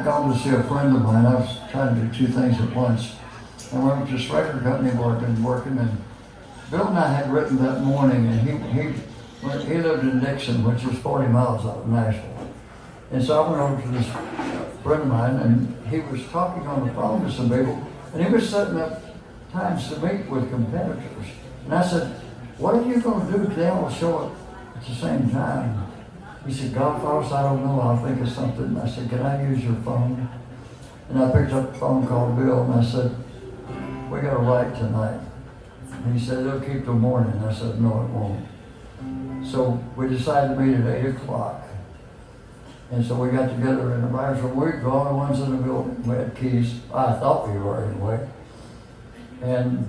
called to see a friend of mine. I was trying to do two things at once. And we went to this record company where I'd been working, and Bill and I had written that morning, and he lived in Dixon, which was 40 miles out of Nashville. And so I went over to this friend of mine, and he was talking on the phone to some people, and he was setting up times to meet with competitors. And I said, what are you going to do today? I'll show up at the same time. He said, golf course, I don't know, I'll think of something. I said, can I use your phone? And I picked up the phone, called Bill, and I said, we got a write tonight. And he said, it'll keep till morning. I said, no, it won't. So we decided to meet at 8 o'clock. And so we got together in the writer's room. We were the only ones in the building. We had keys. I thought we were anyway. And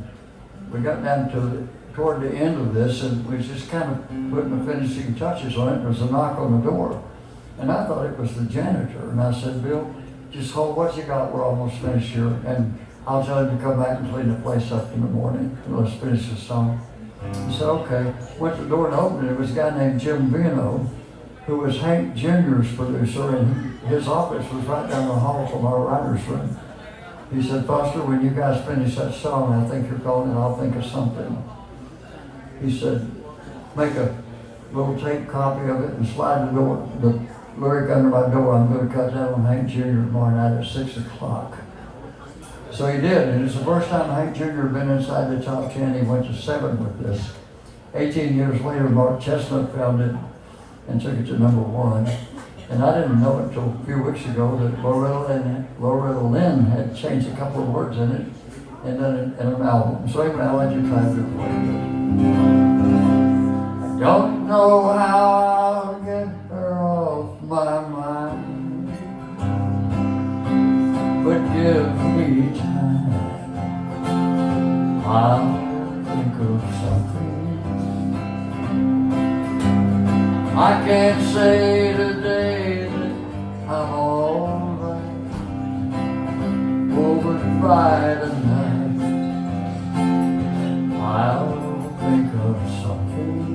we got down to toward the end of this, and we was just kind of putting the finishing touches on it. There was a knock on the door. And I thought it was the janitor. And I said, Bill, just hold what you got. We're almost finished here. And I'll tell him to come back and clean the place up in the morning. And let's finish the song. He said, okay. Went to the door and opened it. It was a guy named Jim Vino, who was Hank Jr.'s producer, and his office was right down the hall from our writer's room. He said, Foster, when you guys finish that song, I think you're calling and I'll think of something. He said, make a little tape copy of it and slide the lyric under my door. I'm going to cut that on Hank Jr. tomorrow night at 6 o'clock. So he did, and it's the first time Hank Jr. had been inside the top 10. He went to 7 with this. 18 years later, Mark Chesnutt found it and took it to number 1. And I didn't know it until a few weeks ago that Loretta Lynn had changed a couple of words in it and done it in an album. So anyway, I'll let you try to do it. I don't know how I'll get her off my mind, but give me time, I'll think of something. I can't say today that I'm alright, oh, but by tonight I'll think of something.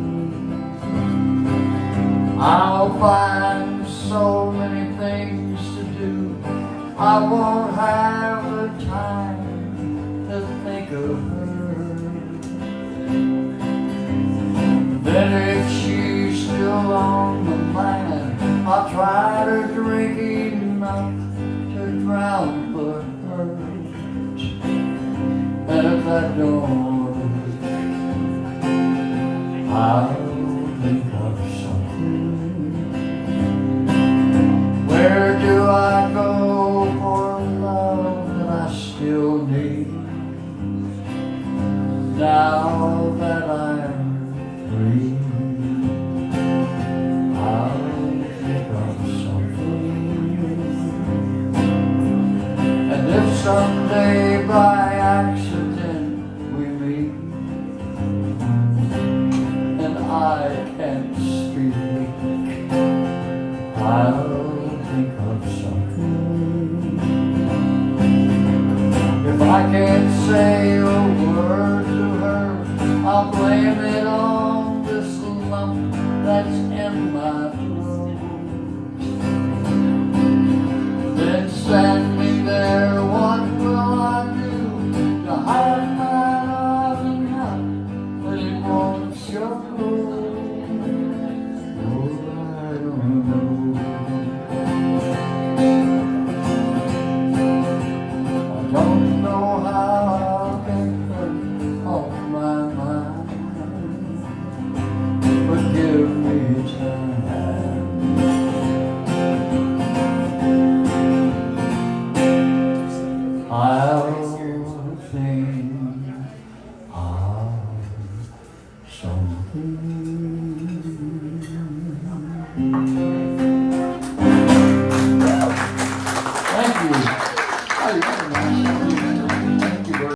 I'll find so many things to do, I won't have the time to think of her. Then if she's still on the mind, I'll try to drink enough to drown the hurt. And if I don't, I'll think of something. Where do I go for love that I still need, now that I'm free? I'll think of something. And if someday by accident we meet and I can't speak, I'll think of something. If I can't say a word to her, I'll blame it on this lump that's in my throat. Then standing there, what will I do to hide my love and help, but it won't show? Something.